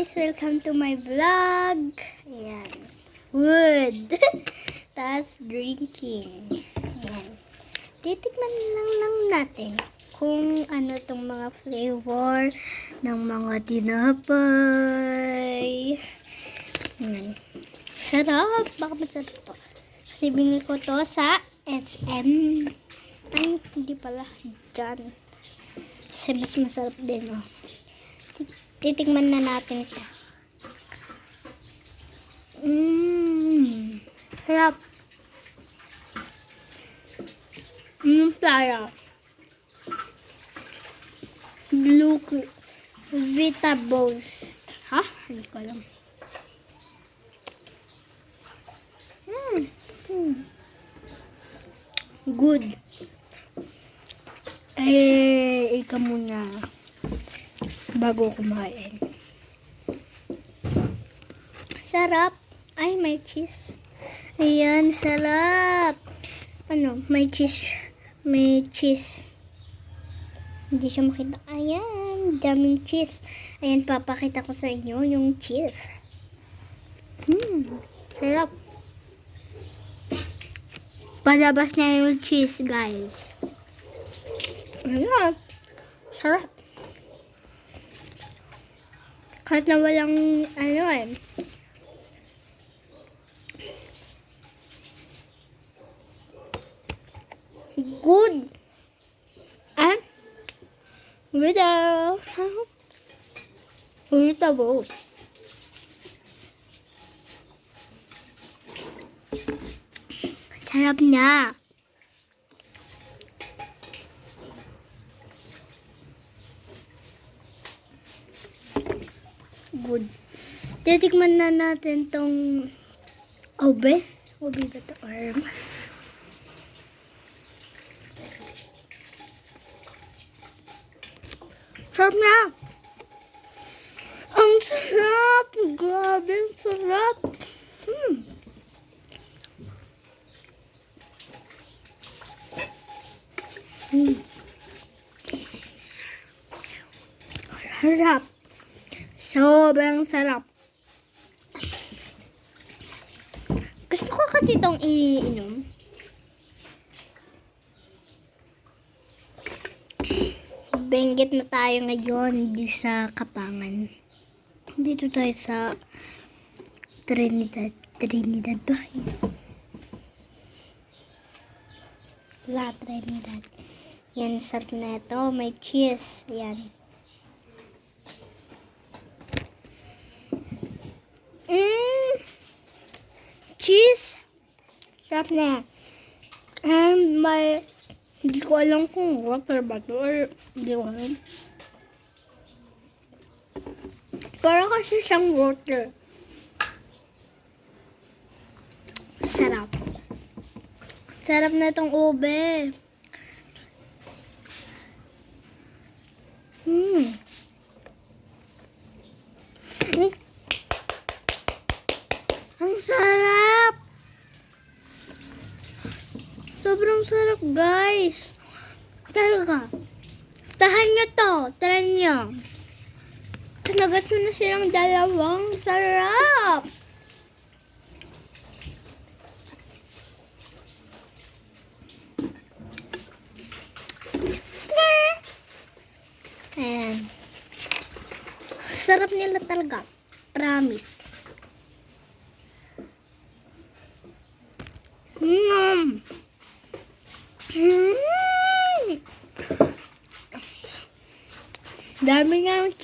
guys! Welcome to my vlog. Ayan. Wood. Tapos drinking. Ayan. Titikman lang natin kung ano tong mga flavor ng mga tinapay. Ayan. Sarap. Baka masarap to. Kasi binili ko to sa SM. Ay, hindi pala. Dyan. Kasi mas masarap din, oh. Titikman na natin ito. Sarap. Playa. Blue Vita Boost. Ha? Hindi ko alam. Good. Ikaw muna. Bago kumain. Sarap. Ay, may cheese. Ayan, sarap. Ano, may cheese. May cheese. Hindi siya makita. Ayan, daming cheese. Ayan, papakita ko sa inyo yung cheese. Sarap. Palabas na yung cheese, guys. Ayan. Sarap. Kahit na walang ano good. Vita Boost. Sarap niya. Good. Titikman na natin tong ube. Ube ba ito? Sarap na! Ang sarap! Grabe, ang sarap! Sarap! Sobrang sarap! Gusto ko kasi itong iniinom. Benggit na tayo ngayon di sa Kapangan. Dito tayo sa Trinidad ba? La Trinidad. Yan, sarap na ito. May cheese. Yan. Cheese. Sarap na. And may hindi ko alam kung water ba ito or hindi ko alam. Para kasi siyang water. Sarap. Sarap na itong ube. Ang sarap. Sobrang sarap, guys. Talaga. Tahan nyo to. Try nyo. Talagat mo na silang dalawang. Sarap. Ayan. Sarap nila talaga. Promise. Dami nga